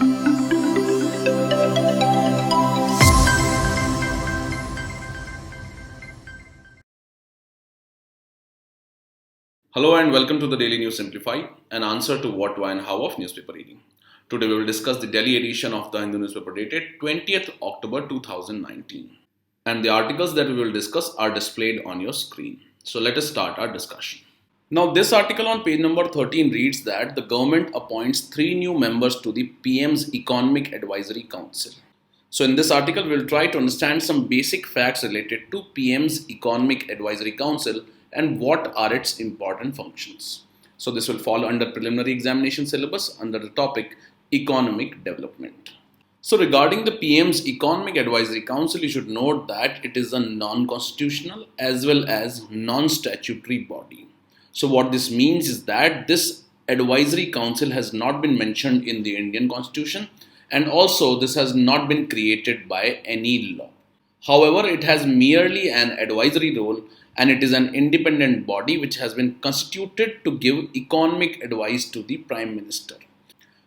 Hello and welcome to the Daily News Simplified, an answer to what, why, and how of newspaper reading. Today we will discuss the Delhi edition of the Hindu newspaper dated 20th October 2019. And the articles that we will discuss are displayed on your screen. So let us start our discussion. Now, this article on page number 13 reads that the government appoints 3 new members to the PM's Economic Advisory Council. So, in this article, we will try to understand some basic facts related to PM's Economic Advisory Council and what are its important functions. So, this will fall under preliminary examination syllabus under the topic Economic Development. So, regarding the PM's Economic Advisory Council, you should note that it is a non-constitutional as well as non-statutory body. So what this means is that this advisory council has not been mentioned in the Indian Constitution, and also this has not been created by any law. However, it has merely an advisory role and it is an independent body which has been constituted to give economic advice to the Prime Minister.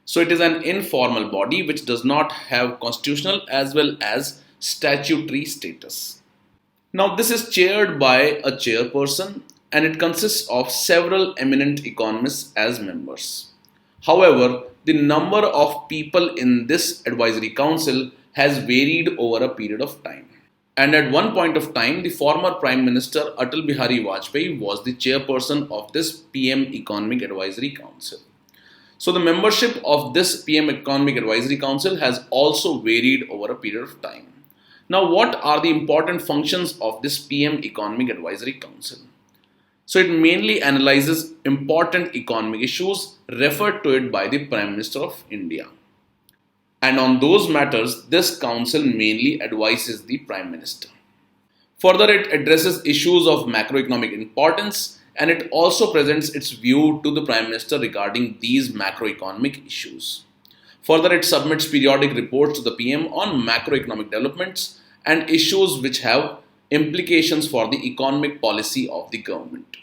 So it is an informal body which does not have constitutional as well as statutory status. Now this is chaired by a chairperson and it consists of several eminent economists as members. However, the number of people in this advisory council has varied over a period of time. And at one point of time, the former Prime Minister Atal Bihari Vajpayee was the chairperson of this PM Economic Advisory Council. So the membership of this PM Economic Advisory Council has also varied over a period of time. Now, what are the important functions of this PM Economic Advisory Council? So it mainly analyzes important economic issues referred to it by the Prime Minister of India. And on those matters, this council mainly advises the Prime Minister. Further, it addresses issues of macroeconomic importance and it also presents its view to the Prime Minister regarding these macroeconomic issues. Further, it submits periodic reports to the PM on macroeconomic developments and issues which have implications for the economic policy of the government.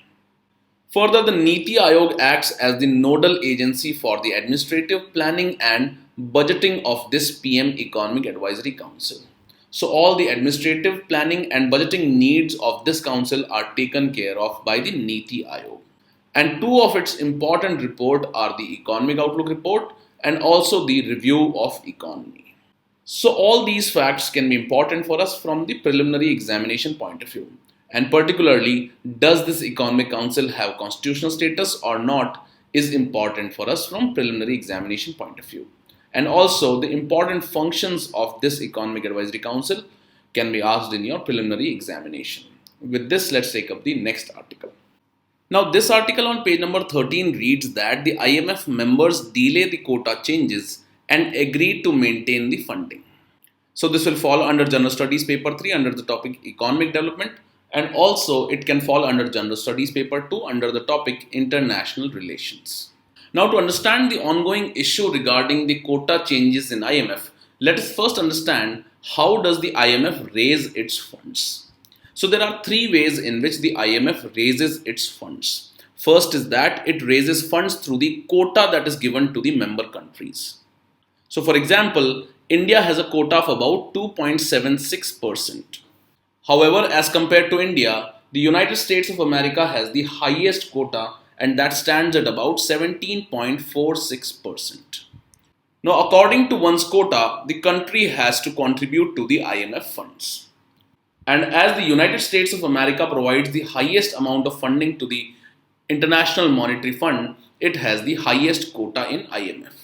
Further, the Niti Aayog acts as the nodal agency for the administrative planning and budgeting of this PM Economic Advisory Council. So all the administrative planning and budgeting needs of this council are taken care of by the Niti Aayog. And two of its important reports are the Economic Outlook Report and also the Review of Economy. So all these facts can be important for us from the preliminary examination point of view. And particularly, does this Economic Council have constitutional status or not is important for us from preliminary examination point of view. And also the important functions of this Economic Advisory Council can be asked in your preliminary examination. With this, let's take up the next article. Now this article on page number 13 reads that the IMF members delay the quota changes and agree to maintain the funding. So this will fall under General Studies paper 3 under the topic Economic Development, and also it can fall under General Studies paper 2 under the topic International Relations. Now to understand the ongoing issue regarding the quota changes in IMF, let us first understand how does the IMF raise its funds. So there are 3 ways in which the IMF raises its funds. First is that it raises funds through the quota that is given to the member countries. So for example, India has a quota of about 2.76%. However, as compared to India, the United States of America has the highest quota and that stands at about 17.46%. Now, according to one's quota, the country has to contribute to the IMF funds. And as the United States of America provides the highest amount of funding to the International Monetary Fund, it has the highest quota in IMF.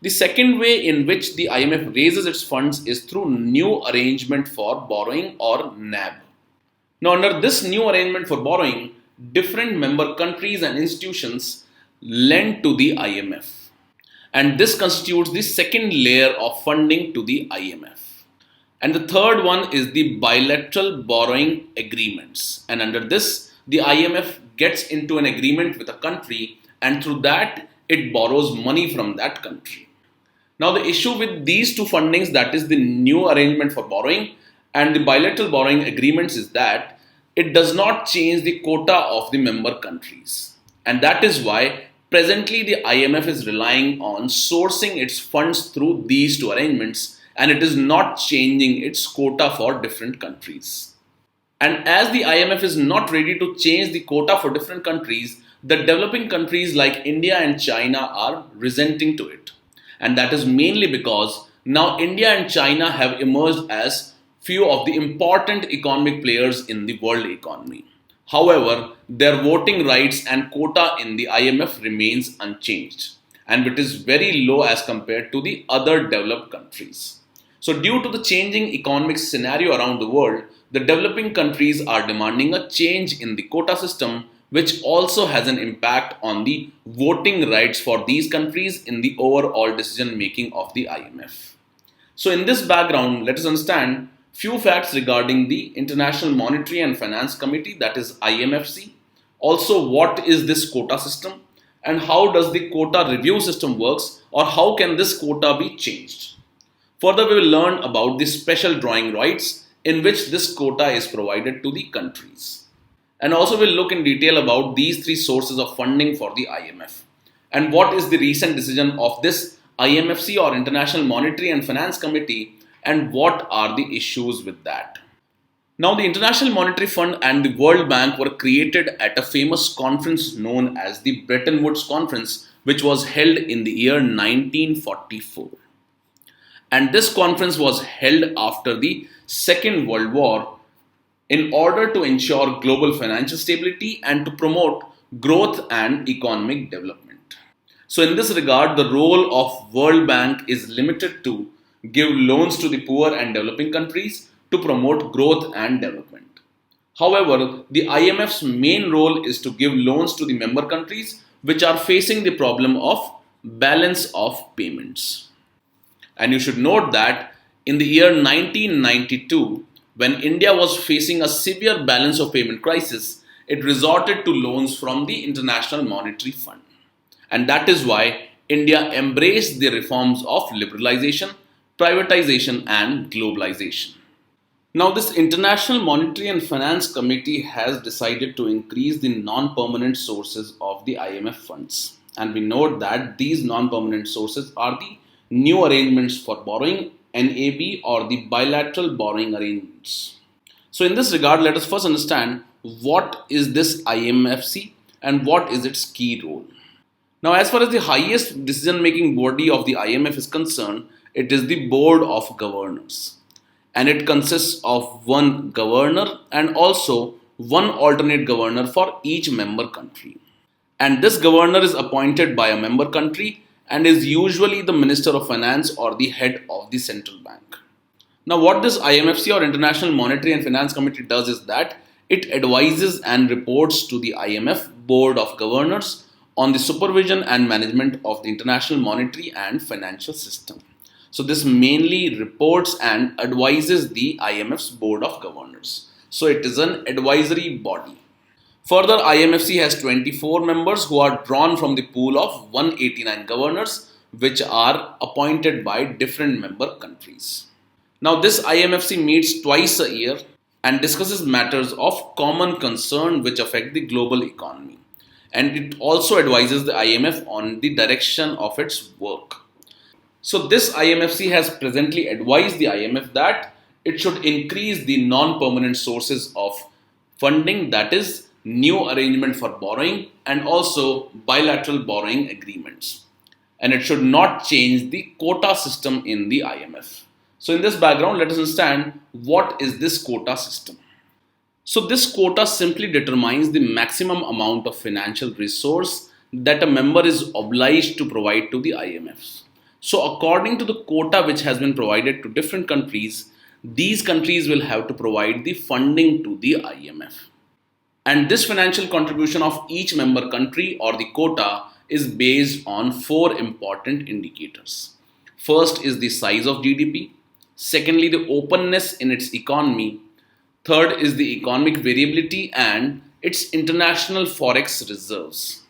The second way in which the IMF raises its funds is through New Arrangement for Borrowing or NAB. Now, under this new arrangement for borrowing, different member countries and institutions lend to the IMF. And this constitutes the second layer of funding to the IMF. And the third one is the bilateral borrowing agreements. And under this, the IMF gets into an agreement with a country and through that, it borrows money from that country. Now the issue with these two fundings, that is the new arrangement for borrowing and the bilateral borrowing agreements, is that it does not change the quota of the member countries. And that is why Presently, the IMF is relying on sourcing its funds through these two arrangements, and it is not changing its quota for different countries. And as the IMF is not ready to change the quota for different countries, the developing countries like India and China are resenting to it. And that is mainly because now India and China have emerged as few of the important economic players in the world economy. However, their voting rights and quota in the IMF remains unchanged, and it is very low as compared to the other developed countries. So, due to the changing economic scenario around the world, the developing countries are demanding a change in the quota system, which also has an impact on the voting rights for these countries in the overall decision making of the IMF. So, in this background, let us understand few facts regarding the International Monetary and Finance Committee, that is IMFC. Also, what is this quota system and how does the quota review system works, or how can this quota be changed? Further, we will learn about the special drawing rights in which this quota is provided to the countries. And also we'll look in detail about these three sources of funding for the IMF. And what is the recent decision of this IMFC or International Monetary and Finance Committee, and what are the issues with that? Now, the International Monetary Fund and the World Bank were created at a famous conference known as the Bretton Woods Conference, which was held in the year 1944. And this conference was held after the Second World War in order to ensure global financial stability and to promote growth and economic development. So in this regard, the role of World Bank is limited to give loans to the poor and developing countries to promote growth and development. However, the IMF's main role is to give loans to the member countries which are facing the problem of balance of payments. And you should note that in the year 1992, when India was facing a severe balance of payment crisis, it resorted to loans from the International Monetary Fund. And that is why India embraced the reforms of liberalization, privatization, and globalization. Now, this International Monetary and Finance Committee has decided to increase the non-permanent sources of the IMF funds. And we note that these non-permanent sources are the new arrangements for borrowing, NAB, or the bilateral borrowing arrangements. So in this regard, let us first understand what is this IMFC and what is its key role. Now, as far as the highest decision-making body of the IMF is concerned, it is the Board of Governors. And it consists of one governor and also one alternate governor for each member country. And this governor is appointed by a member country and is usually the Minister of Finance or the head of the central bank. Now, what this IMFC or International Monetary and Finance Committee does is that it advises and reports to the IMF Board of Governors on the supervision and management of the international monetary and financial system. So this mainly reports and advises the IMF's Board of Governors. So it is an advisory body. Further, IMFC has 24 members who are drawn from the pool of 189 governors, which are appointed by different member countries. Now, this IMFC meets twice a year and discusses matters of common concern which affect the global economy. And it also advises the IMF on the direction of its work. So, this IMFC has presently advised the IMF that it should increase the non-permanent sources of funding, that is, new arrangement for borrowing and also bilateral borrowing agreements. And it should not change the quota system in the IMF. So in this background, let us understand what is this quota system. So this quota simply determines the maximum amount of financial resource that a member is obliged to provide to the IMF. So according to the quota which has been provided to different countries, these countries will have to provide the funding to the IMF. And this financial contribution of each member country or the quota is based on four important indicators. First is the size of GDP. Secondly, the openness in its economy. Third is the economic variability and its international forex reserves.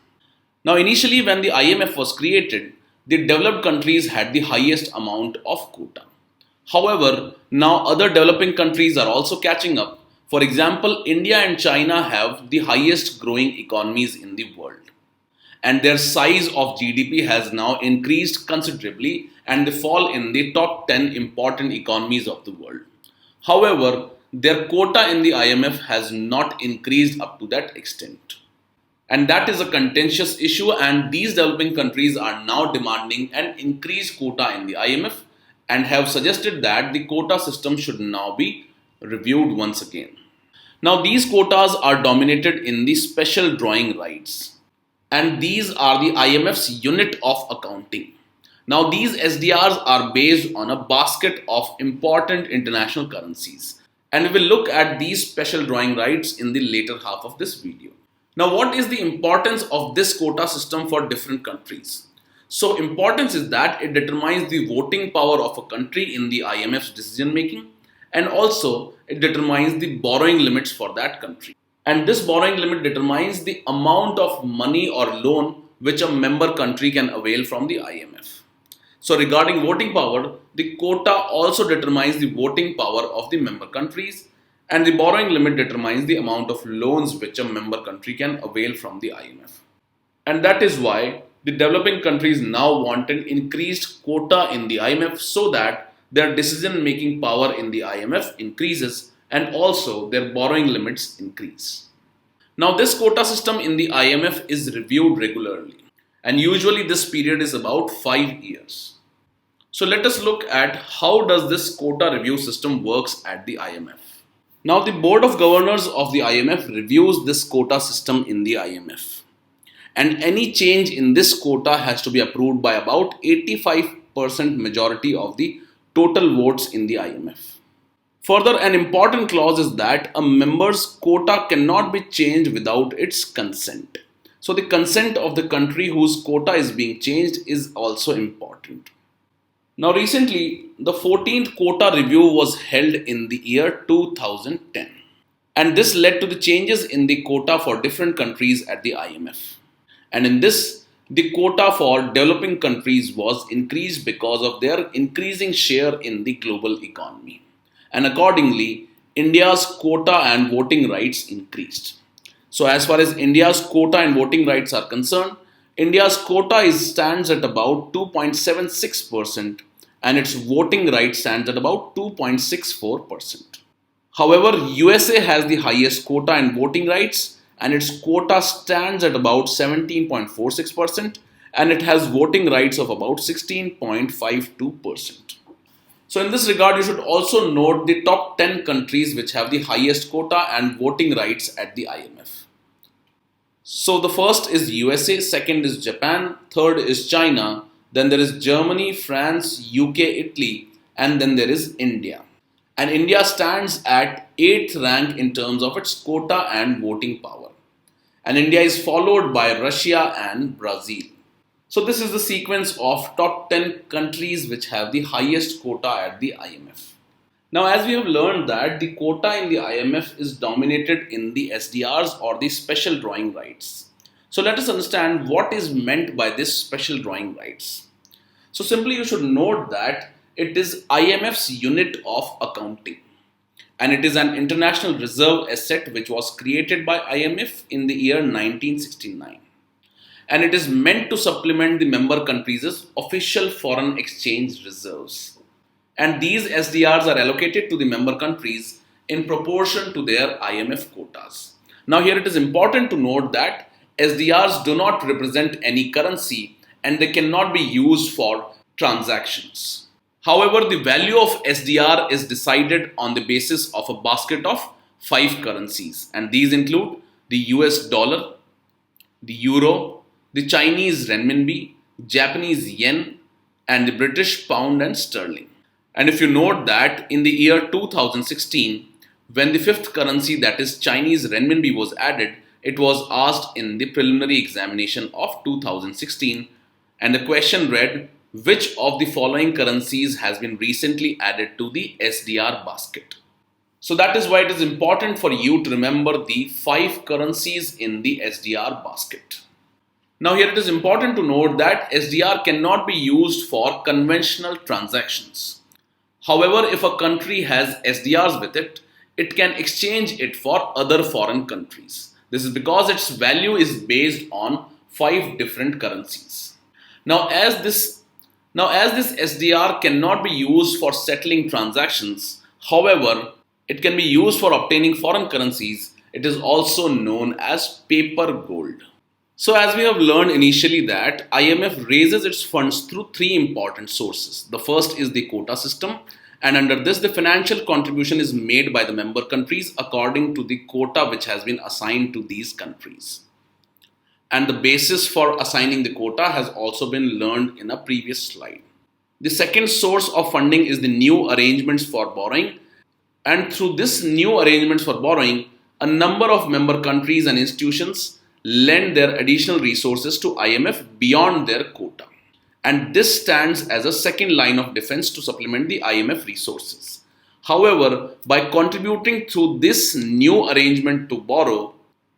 Now, initially when the IMF was created, the developed countries had the highest amount of quota. However, now other developing countries are also catching up. For example, India and China have the highest growing economies in the world. and their size of GDP has now increased considerably and they fall in the top 10 important economies of the world. However, their quota in the IMF has not increased up to that extent. And that is a contentious issue, and these developing countries are now demanding an increased quota in the IMF and have suggested that the quota system should now be reviewed once again. Now, these quotas are dominated in the special drawing rights, and these are the IMF's unit of accounting. Now, these SDRs are based on a basket of important international currencies, and we will look at these special drawing rights in the later half of this video. Now, what is the importance of this quota system for different countries? So, importance is that it determines the voting power of a country in the IMF's decision making, and also it determines the borrowing limits for that country. And this borrowing limit determines the amount of money or loan which a member country can avail from the IMF. So, regarding voting power, the quota also determines the voting power of the member countries, and the borrowing limit determines the amount of loans which a member country can avail from the IMF. And that is why the developing countries now want an increased quota in the IMF so that their decision making power in the IMF increases and also their borrowing limits increase. Now, this quota system in the IMF is reviewed regularly, and usually this period is about 5 years. So let us look at how does this quota review system works at the IMF. Now, the Board of Governors of the IMF reviews this quota system in the IMF, and any change in this quota has to be approved by about 85% majority of the total votes in the IMF. Further, an important clause is that a member's quota cannot be changed without its consent. So, the consent of the country whose quota is being changed is also important. Now, recently, the 14th quota review was held in the year 2010, and this led to the changes in the quota for different countries at the IMF. And in this, the quota for developing countries was increased because of their increasing share in the global economy. And accordingly, India's quota and voting rights increased. So, as far as India's quota and voting rights are concerned, India's quota stands at about 2.76%, and its voting right stands at about 2.64%. However, USA has the highest quota and voting rights, and its quota stands at about 17.46%, and it has voting rights of about 16.52%. So, in this regard, you should also note the top 10 countries which have the highest quota and voting rights at the IMF. So, the first is USA, second is Japan, third is China, then there is Germany, France, UK, Italy, and then there is India. And India stands at 8th rank in terms of its quota and voting power. And India is followed by Russia and Brazil. So this is the sequence of top 10 countries which have the highest quota at the IMF. Now, as we have learned that the quota in the IMF is dominated in the SDRs or the special drawing rights. So let us understand what is meant by this special drawing rights. So simply you should note that it is IMF's unit of accounting, and it is an international reserve asset which was created by IMF in the year 1969. And it is meant to supplement the member countries' official foreign exchange reserves. And these SDRs are allocated to the member countries in proportion to their IMF quotas. Now, here it is important to note that SDRs do not represent any currency and they cannot be used for transactions. However, the value of SDR is decided on the basis of a basket of 5 currencies, and these include the US dollar, the euro, the Chinese renminbi, Japanese yen, and the British pound and sterling. And if you note that in the year 2016, when the 5th currency, that is Chinese renminbi, was added, it was asked in the preliminary examination of 2016, and the question read, which of the following currencies has been recently added to the SDR basket? So that is why it is important for you to remember the 5 currencies in the SDR basket. Now here it is important to note that SDR cannot be used for conventional transactions. However, if a country has SDRs with it, it can exchange it for other foreign countries. This is because its value is based on 5 different currencies. Now as this SDR cannot be used for settling transactions, however, it can be used for obtaining foreign currencies. It is also known as paper gold. So as we have learned initially that IMF raises its funds through 3 important sources. The first is the quota system, and under this the financial contribution is made by the member countries according to the quota which has been assigned to these countries. And the basis for assigning the quota has also been learned in a previous slide. The second source of funding is the new arrangements for borrowing, and through this new arrangements for borrowing, a number of member countries and institutions lend their additional resources to IMF beyond their quota. And this stands as a second line of defense to supplement the IMF resources. However, by contributing through this new arrangement to borrow,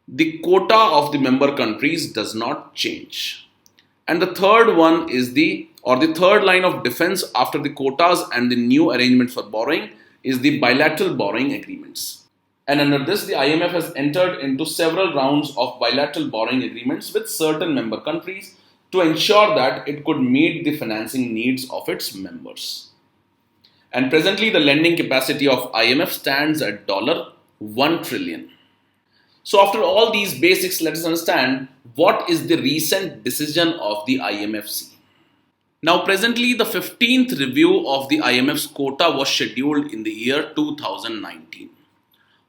the quota of the member countries does not change. And the third one is the third line of defense after the quotas and the new arrangement for borrowing is the bilateral borrowing agreements. And under this, the IMF has entered into several rounds of bilateral borrowing agreements with certain member countries to ensure that it could meet the financing needs of its members. And presently, the lending capacity of IMF stands at $1 trillion. So after all these basics, let us understand what is the recent decision of the IMFC. Now presently, the 15th review of the IMF's quota was scheduled in the year 2019.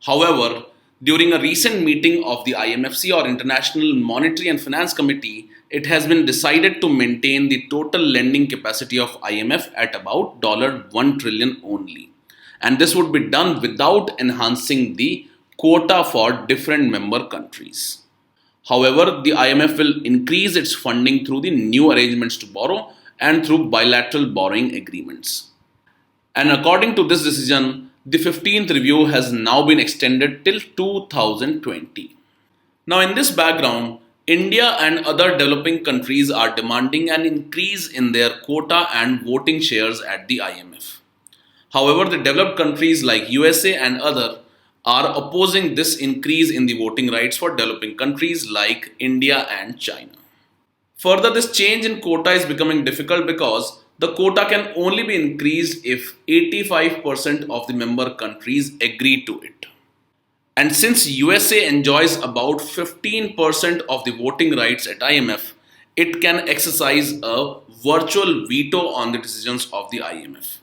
However, during a recent meeting of the IMFC or International Monetary and Finance Committee, it has been decided to maintain the total lending capacity of IMF at about $1 trillion only. And this would be done without enhancing the quota for different member countries. However, the IMF will increase its funding through the new arrangements to borrow and through bilateral borrowing agreements. And according to this decision, the 15th review has now been extended till 2020. Now in this background, India and other developing countries are demanding an increase in their quota and voting shares at the IMF. However, the developed countries like USA and other are opposing this increase in the voting rights for developing countries like India and China. Further, this change in quota is becoming difficult because the quota can only be increased if 85% of the member countries agree to it. And since USA enjoys about 15% of the voting rights at IMF, it can exercise a virtual veto on the decisions of the IMF.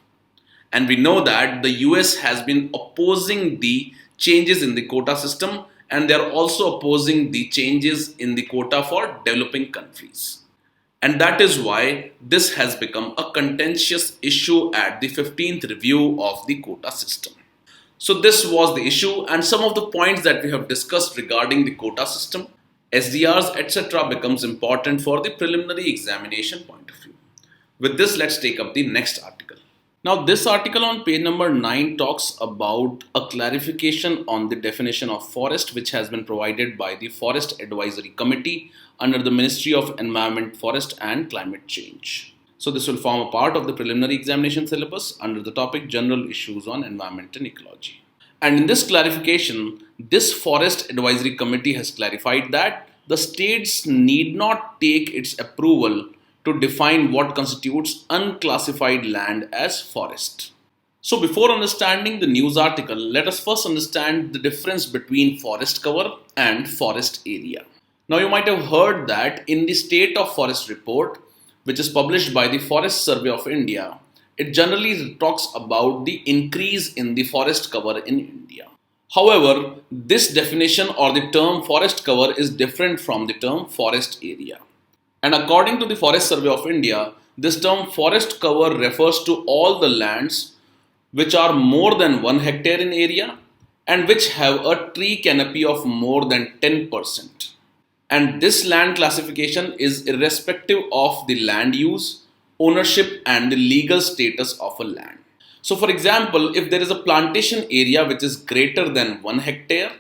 And we know that the US has been opposing the changes in the quota system, and they are also opposing the changes in the quota for developing countries. And that is why this has become a contentious issue at the 15th review of the quota system. So this was the issue, and some of the points that we have discussed regarding the quota system, SDRs, etc. becomes important for the preliminary examination point of view. With this, let's take up the next article. Now this article on page number 9 talks about a clarification on the definition of forest which has been provided by the Forest Advisory Committee under the Ministry of Environment, Forest and Climate Change. So this will form a part of the preliminary examination syllabus under the topic General Issues on Environment and Ecology. And in this clarification, this Forest Advisory Committee has clarified that the states need not take its approval to define what constitutes unclassified land as forest. So before understanding the news article, let us first understand the difference between forest cover and forest area. Now you might have heard that in the State of Forest report, which is published by the Forest Survey of India, it generally talks about the increase in the forest cover in India. However, this definition or the term forest cover is different from the term forest area. And according to the Forest Survey of India, this term forest cover refers to all the lands which are more than 1 hectare in area and which have a tree canopy of more than 10%. And this land classification is irrespective of the land use, ownership and the legal status of a land. So for example, if there is a plantation area which is greater than 1 hectare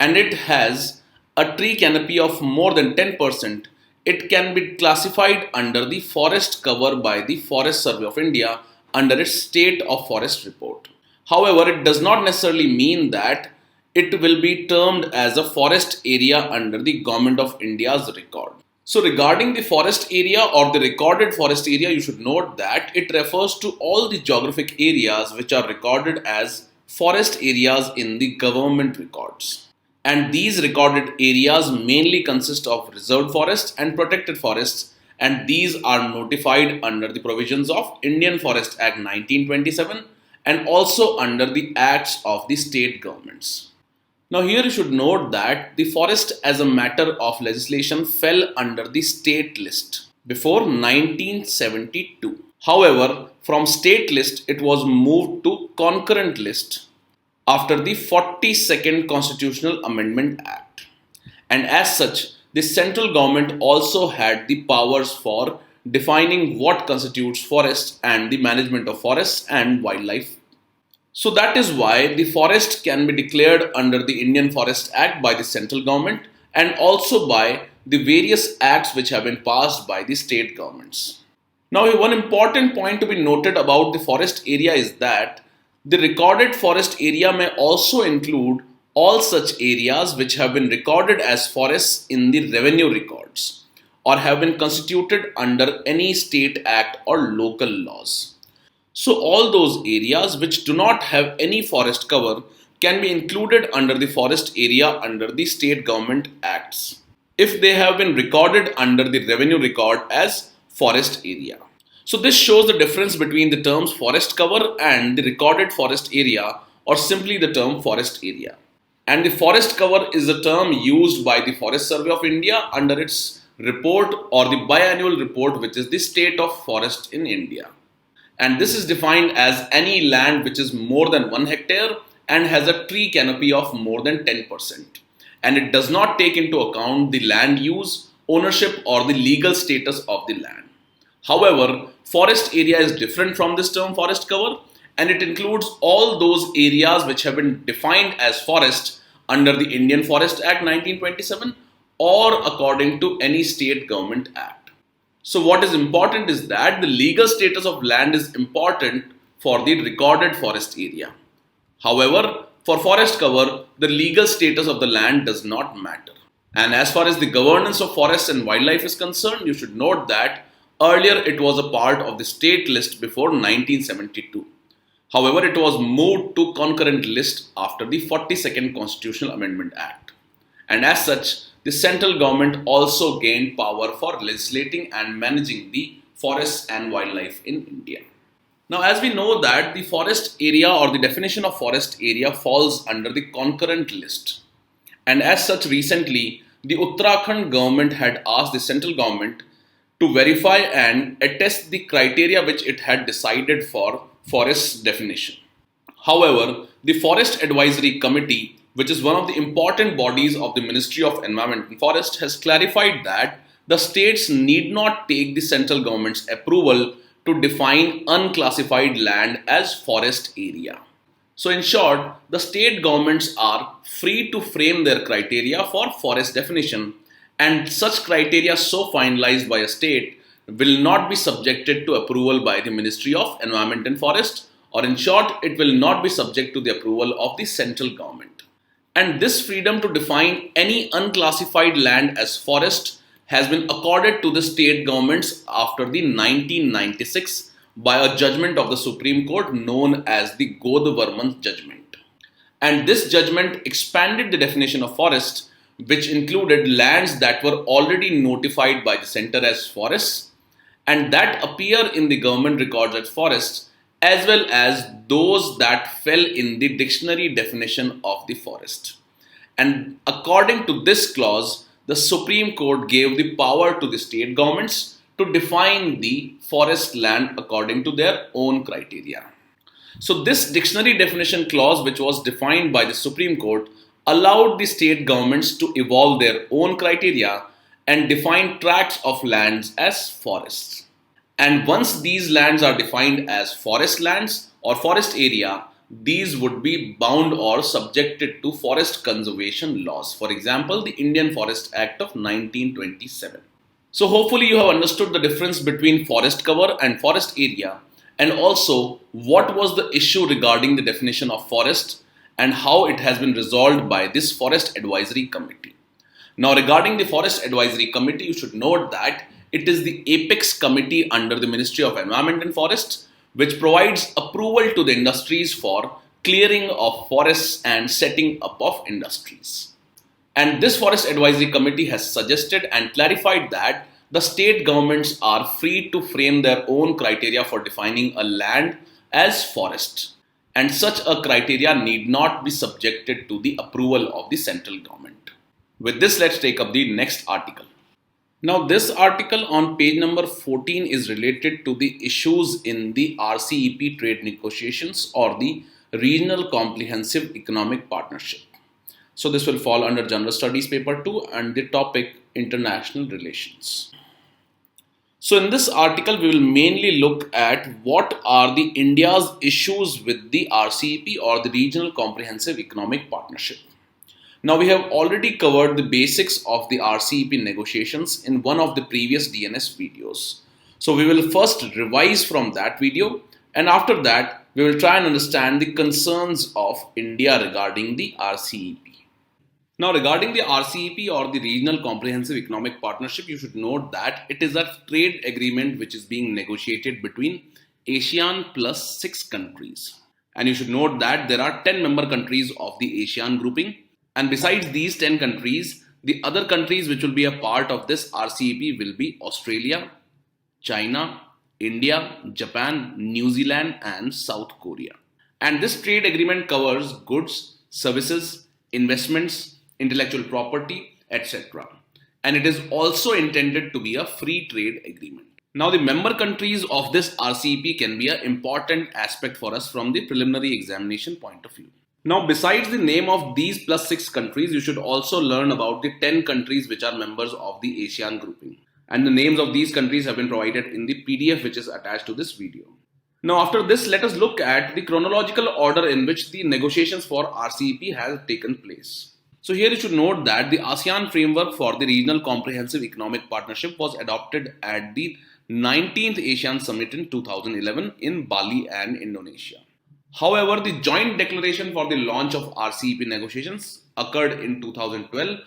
and it has a tree canopy of more than 10%, it can be classified under the forest cover by the Forest Survey of India under its State of Forest report. However, it does not necessarily mean that it will be termed as a forest area under the Government of India's record. So regarding the forest area or the recorded forest area, you should note that it refers to all the geographic areas which are recorded as forest areas in the government records. And these recorded areas mainly consist of reserved forests and protected forests, and these are notified under the provisions of Indian Forest Act 1927 and also under the acts of the state governments. Now here you should note that the forest as a matter of legislation fell under the state list before 1972. However, from state list it was moved to concurrent list after the 42nd Constitutional Amendment Act. And as such, the central government also had the powers for defining what constitutes forests and the management of forests and wildlife. So that is why the forest can be declared under the Indian Forest Act by the central government and also by the various acts which have been passed by the state governments. Now, one important point to be noted about the forest area is that the recorded forest area may also include all such areas which have been recorded as forests in the revenue records or have been constituted under any state act or local laws. So all those areas which do not have any forest cover can be included under the forest area under the state government acts if they have been recorded under the revenue record as forest area. So this shows the difference between the terms forest cover and the recorded forest area or simply the term forest area. And the forest cover is a term used by the Forest Survey of India under its report or the biannual report, which is the state of forest in India. And this is defined as any land which is more than 1 hectare and has a tree canopy of more than 10%. And it does not take into account the land use, ownership or the legal status of the land. However, forest area is different from this term forest cover, and it includes all those areas which have been defined as forest under the Indian Forest Act 1927 or according to any state government act. So what is important is that the legal status of land is important for the recorded forest area. However, for forest cover, the legal status of the land does not matter. And as far as the governance of forests and wildlife is concerned, you should note that earlier it was a part of the state list before 1972. However, it was moved to concurrent list after the 42nd Constitutional Amendment Act. And as such, the central government also gained power for legislating and managing the forests and wildlife in India. Now, as we know that the forest area or the definition of forest area falls under the concurrent list. And as such, recently, the Uttarakhand government had asked the central government to verify and attest the criteria which it had decided for forest definition. However, the Forest Advisory Committee, which is one of the important bodies of the Ministry of Environment and Forest, has clarified that the states need not take the central government's approval to define unclassified land as forest area. So in short, the state governments are free to frame their criteria for forest definition, and such criteria so finalized by a state will not be subjected to approval by the Ministry of Environment and Forest, or in short, it will not be subject to the approval of the central government. And this freedom to define any unclassified land as forest has been accorded to the state governments after the 1996 by a judgment of the Supreme Court known as the Godvarman judgment. And this judgment expanded the definition of forest, which included lands that were already notified by the center as forests and that appear in the government records as forests, as well as those that fell in the dictionary definition of the forest. And according to this clause, the Supreme Court gave the power to the state governments to define the forest land according to their own criteria. So this dictionary definition clause, which was defined by the Supreme Court, allowed the state governments to evolve their own criteria and define tracts of lands as forests. And once these lands are defined as forest lands or forest area, these would be bound or subjected to forest conservation laws. For example, the Indian Forest Act of 1927. So hopefully you have understood the difference between forest cover and forest area, and also what was the issue regarding the definition of forest and how it has been resolved by this Forest Advisory Committee. Now, regarding the Forest Advisory Committee, you should note that it is the apex committee under the Ministry of Environment and Forests, which provides approval to the industries for clearing of forests and setting up of industries. And this Forest Advisory Committee has suggested and clarified that the state governments are free to frame their own criteria for defining a land as forest, and such a criteria need not be subjected to the approval of the central government. With this, let's take up the next article. Now, this article on page number 14 is related to the issues in the RCEP trade negotiations or the Regional Comprehensive Economic Partnership. So this will fall under General Studies paper 2 and the topic International Relations. So in this article, we will mainly look at what are the India's issues with the RCEP or the Regional Comprehensive Economic Partnership. Now, we have already covered the basics of the RCEP negotiations in one of the previous DNS videos. So we will first revise from that video, and after that, we will try and understand the concerns of India regarding the RCEP. Now, regarding the RCEP or the Regional Comprehensive Economic Partnership, you should note that it is a trade agreement which is being negotiated between ASEAN plus 6 countries. And you should note that there are 10 member countries of the ASEAN grouping. And besides these 10 countries, the other countries which will be a part of this RCEP will be Australia, China, India, Japan, New Zealand, and South Korea. And this trade agreement covers goods, services, investments, intellectual property, etc. And it is also intended to be a free trade agreement. Now, the member countries of this RCEP can be an important aspect for us from the preliminary examination point of view. Now, besides the name of these plus 6 countries, you should also learn about the 10 countries which are members of the ASEAN grouping. And the names of these countries have been provided in the PDF which is attached to this video. Now, after this, let us look at the chronological order in which the negotiations for RCEP has taken place. So here you should note that the ASEAN framework for the Regional Comprehensive Economic Partnership was adopted at the 19th ASEAN Summit in 2011 in Bali and Indonesia. However, the joint declaration for the launch of RCEP negotiations occurred in 2012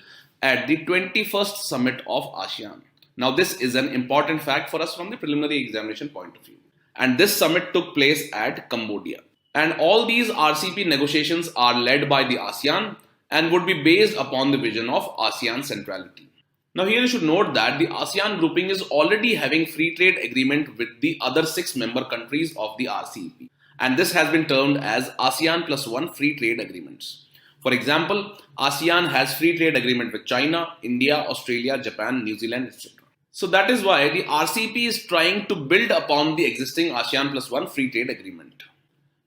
at the 21st Summit of ASEAN. Now, this is an important fact for us from the preliminary examination point of view. And this summit took place at Cambodia. And all these RCEP negotiations are led by the ASEAN and would be based upon the vision of ASEAN centrality. Now, here you should note that the ASEAN grouping is already having free trade agreement with the other 6 member countries of the RCEP. And this has been termed as ASEAN plus 1 free trade agreements. For example, ASEAN has free trade agreement with China, India, Australia, Japan, New Zealand, etc. So that is why the RCEP is trying to build upon the existing ASEAN plus 1 free trade agreement.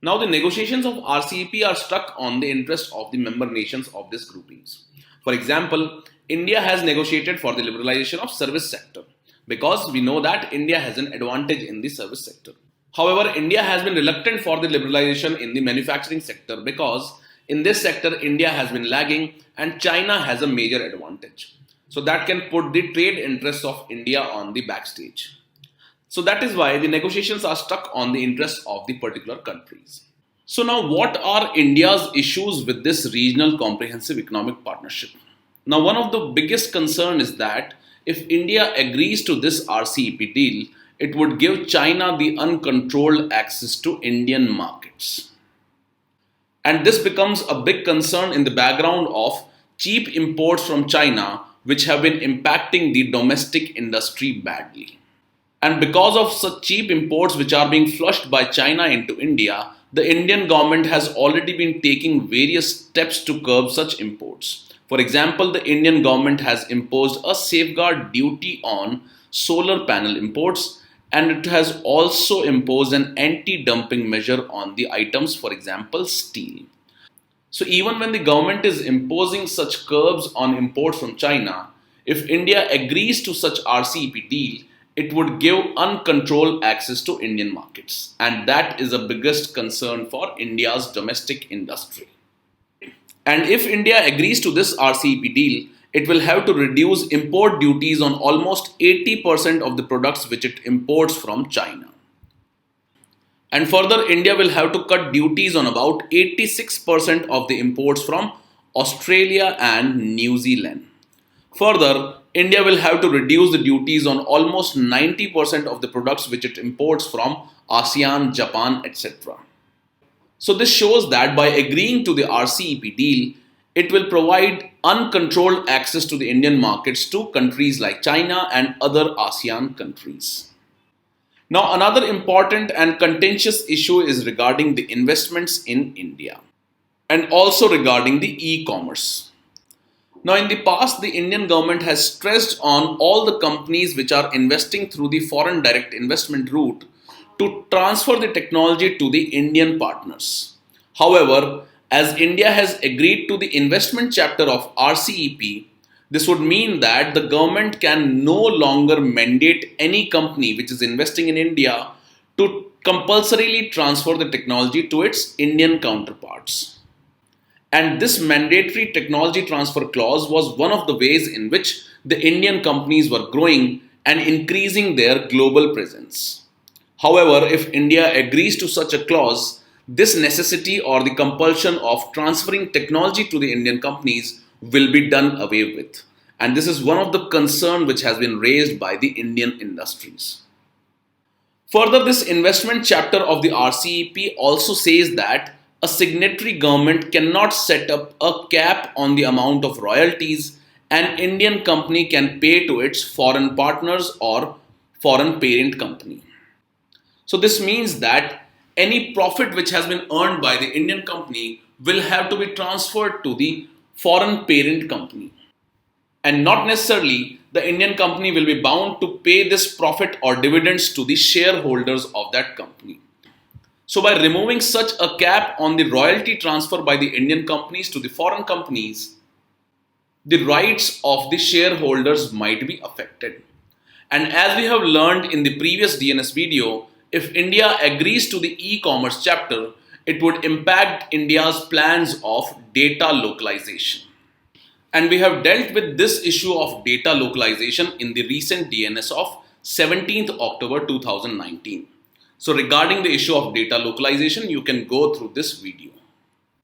Now, the negotiations of RCEP are stuck on the interest of the member nations of these groupings. For example, India has negotiated for the liberalization of service sector because we know that India has an advantage in the service sector. However, India has been reluctant for the liberalization in the manufacturing sector because in this sector, India has been lagging and China has a major advantage. So that can put the trade interests of India on the backstage. So that is why the negotiations are stuck on the interests of the particular countries. So now, what are India's issues with this Regional Comprehensive Economic Partnership? Now, one of the biggest concern is that if India agrees to this RCEP deal, it would give China the uncontrolled access to Indian markets. And this becomes a big concern in the background of cheap imports from China, which have been impacting the domestic industry badly. And because of such cheap imports which are being flushed by China into India, the Indian government has already been taking various steps to curb such imports. For example, the Indian government has imposed a safeguard duty on solar panel imports, and it has also imposed an anti-dumping measure on the items, for example, steel. So even when the government is imposing such curbs on imports from China, if India agrees to such RCEP deal, it would give uncontrolled access to Indian markets. And that is the biggest concern for India's domestic industry. And if India agrees to this RCEP deal, it will have to reduce import duties on almost 80% of the products which it imports from China. And further, India will have to cut duties on about 86% of the imports from Australia and New Zealand. Further, India will have to reduce the duties on almost 90% of the products which it imports from ASEAN, Japan, etc. So, this shows that by agreeing to the RCEP deal, it will provide uncontrolled access to the Indian markets to countries like China and other ASEAN countries. Now, another important and contentious issue is regarding the investments in India and also regarding the e-commerce. Now, in the past, the Indian government has stressed on all the companies which are investing through the foreign direct investment route to transfer the technology to the Indian partners. However, as India has agreed to the investment chapter of RCEP, this would mean that the government can no longer mandate any company which is investing in India to compulsorily transfer the technology to its Indian counterparts. And this mandatory technology transfer clause was one of the ways in which the Indian companies were growing and increasing their global presence. However, if India agrees to such a clause, this necessity or the compulsion of transferring technology to the Indian companies will be done away with. And this is one of the concerns which has been raised by the Indian industries. Further, this investment chapter of the RCEP also says that a signatory government cannot set up a cap on the amount of royalties an Indian company can pay to its foreign partners or foreign parent company. So, this means that any profit which has been earned by the Indian company will have to be transferred to the foreign parent company. And not necessarily the Indian company will be bound to pay this profit or dividends to the shareholders of that company. So, by removing such a cap on the royalty transfer by the Indian companies to the foreign companies, the rights of the shareholders might be affected. And as we have learned in the previous DNS video, if India agrees to the e-commerce chapter, it would impact India's plans of data localization. And we have dealt with this issue of data localization in the recent DNS of 17th October 2019. So regarding the issue of data localization, you can go through this video.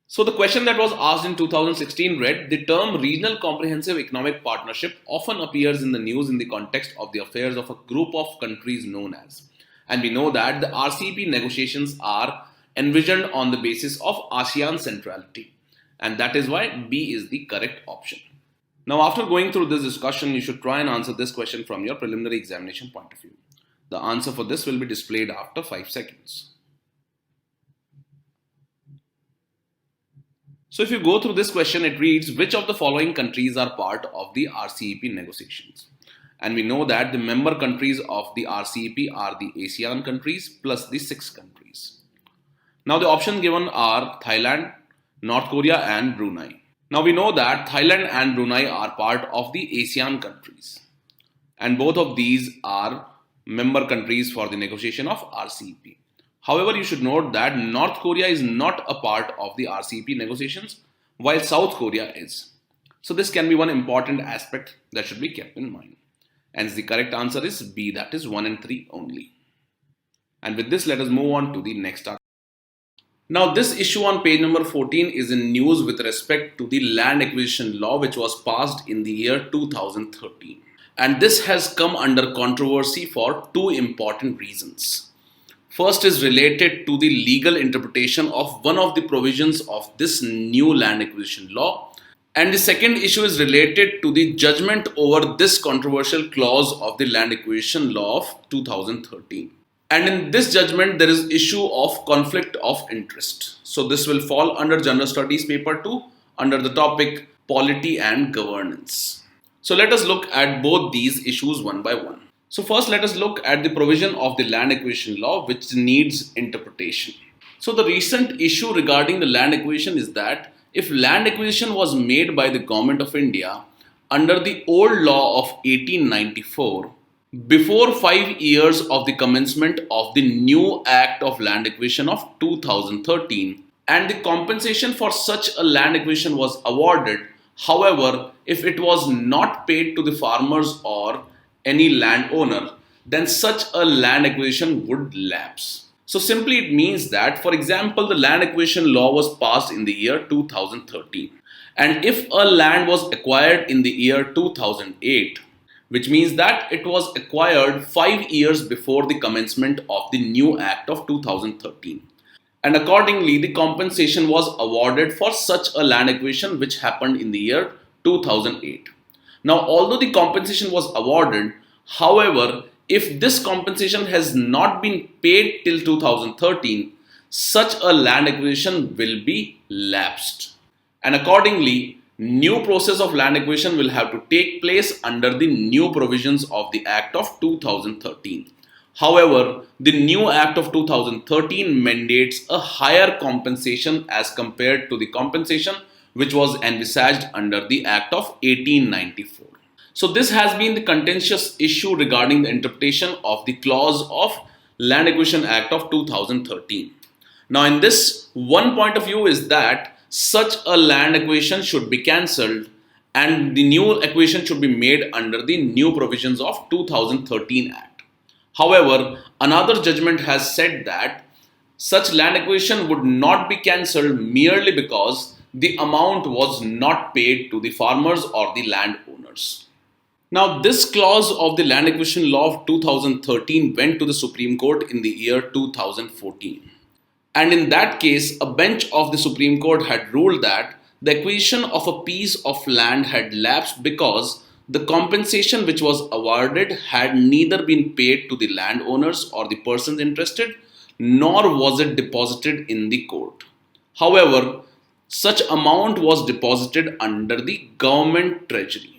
So the question that was asked in 2016 read, the term Regional Comprehensive Economic Partnership often appears in the news in the context of the affairs of a group of countries known as. And we know that the RCEP negotiations are envisioned on the basis of ASEAN centrality. And that is why B is the correct option. Now, after going through this discussion, you should try and answer this question from your preliminary examination point of view. The answer for this will be displayed after 5 seconds. So, if you go through this question, it reads, which of the following countries are part of the RCEP negotiations? And we know that the member countries of the RCEP are the ASEAN countries plus the 6 countries. Now, the options given are Thailand, North Korea and Brunei. Now, we know that Thailand and Brunei are part of the ASEAN countries. And both of these are member countries for the negotiation of RCEP. However, you should note that North Korea is not a part of the RCEP negotiations, while South Korea is. So, this can be one important aspect that should be kept in mind. And the correct answer is B, that is 1 and 3 only. And with this, let us move on to the next article. Now, this issue on page number 14 is in news with respect to the land acquisition law which was passed in the year 2013. And this has come under controversy for 2 important reasons. First is related to the legal interpretation of one of the provisions of this new land acquisition law. And the second issue is related to the judgment over this controversial clause of the land acquisition law of 2013. And in this judgment, there is issue of conflict of interest. So this will fall under General Studies paper 2 under the topic Polity and Governance. So let us look at both these issues one by one. So first, let us look at the provision of the land acquisition law which needs interpretation. So the recent issue regarding the land acquisition is that if land acquisition was made by the Government of India under the old law of 1894, before 5 years of the commencement of the new Act of Land Acquisition of 2013, and the compensation for such a land acquisition was awarded, however, if it was not paid to the farmers or any landowner, then such a land acquisition would lapse. So simply it means that, for example, the land acquisition law was passed in the year 2013. And if a land was acquired in the year 2008, which means that it was acquired 5 years before the commencement of the new Act of 2013. And accordingly, the compensation was awarded for such a land acquisition which happened in the year 2008. Now, although the compensation was awarded, however, if this compensation has not been paid till 2013, such a land acquisition will be lapsed. And accordingly, new process of land acquisition will have to take place under the new provisions of the Act of 2013. However, the new Act of 2013 mandates a higher compensation as compared to the compensation which was envisaged under the Act of 1894. So this has been the contentious issue regarding the interpretation of the clause of Land Acquisition Act of 2013. Now in this, one point of view is that such a land acquisition should be cancelled and the new acquisition should be made under the new provisions of 2013 Act. However, another judgment has said that such land acquisition would not be cancelled merely because the amount was not paid to the farmers or the landowners. Now, this clause of the Land Acquisition Law of 2013 went to the Supreme Court in the year 2014. And in that case, a bench of the Supreme Court had ruled that the acquisition of a piece of land had lapsed because the compensation which was awarded had neither been paid to the landowners or the persons interested, nor was it deposited in the court. However, such amount was deposited under the government treasury.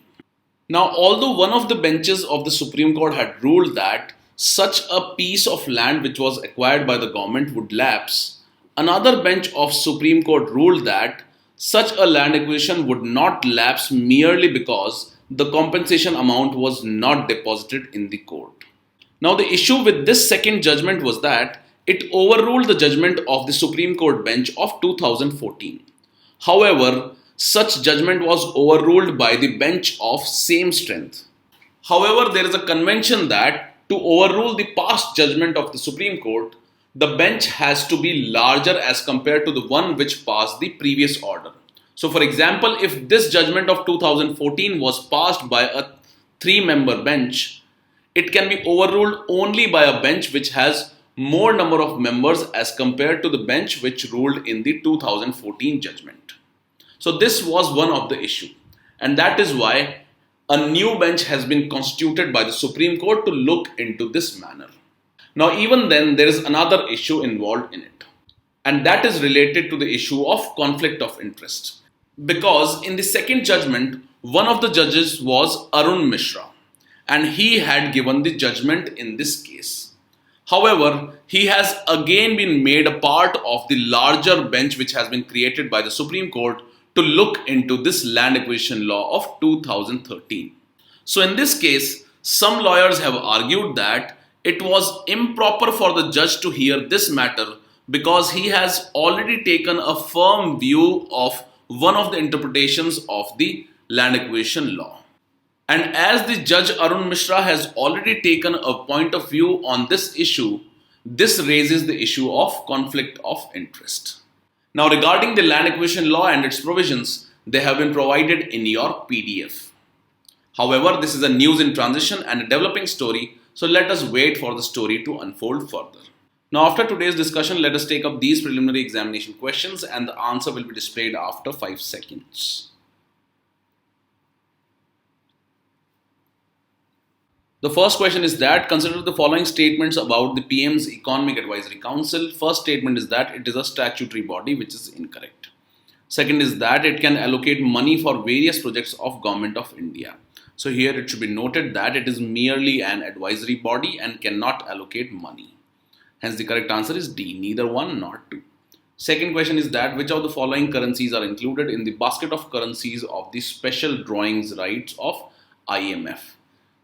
Now, although one of the benches of the Supreme Court had ruled that such a piece of land which was acquired by the government would lapse, another bench of Supreme Court ruled that such a land acquisition would not lapse merely because the compensation amount was not deposited in the court. Now, the issue with this second judgment was that it overruled the judgment of the Supreme Court bench of 2014. However, such judgment was overruled by the bench of same strength. However, there is a convention that to overrule the past judgment of the Supreme Court, the bench has to be larger as compared to the one which passed the previous order. So, for example, if this judgment of 2014 was passed by a 3-member bench, it can be overruled only by a bench which has more number of members as compared to the bench which ruled in the 2014 judgment. So, this was one of the issue, and that is why a new bench has been constituted by the Supreme Court to look into this matter. Now, even then, there is another issue involved in it, and that is related to the issue of conflict of interest. Because in the second judgment, one of the judges was Arun Mishra, and he had given the judgment in this case. However, he has again been made a part of the larger bench which has been created by the Supreme Court to look into this land acquisition law of 2013. So in this case, some lawyers have argued that it was improper for the judge to hear this matter because he has already taken a firm view of one of the interpretations of the land acquisition law. And as the judge Arun Mishra has already taken a point of view on this issue, this raises the issue of conflict of interest. Now, regarding the land acquisition law and its provisions, they have been provided in your PDF. However, this is a news in transition and a developing story, so let us wait for the story to unfold further. Now, after today's discussion, let us take up these preliminary examination questions and the answer will be displayed after 5 seconds. The first question is that consider the following statements about the PM's Economic Advisory Council. First statement is that it is a statutory body, which is incorrect. Second is that it can allocate money for various projects of Government of India. So here it should be noted that it is merely an advisory body and cannot allocate money. Hence the correct answer is D, neither 1 nor 2. Second question is that which of the following currencies are included in the basket of currencies of the special drawings rights of IMF.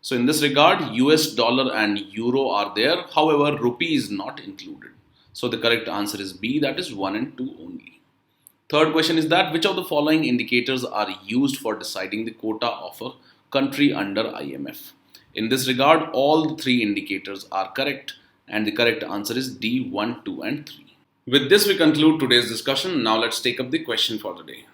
So in this regard, US dollar and euro are there, however rupee is not included. So the correct answer is B, that is 1 and 2 only. Third question is that which of the following indicators are used for deciding the quota of a country under IMF. In this regard, all the 3 indicators are correct. And the correct answer is D, 1, 2 and 3. With this we conclude today's discussion. Now let's take up the question for the day.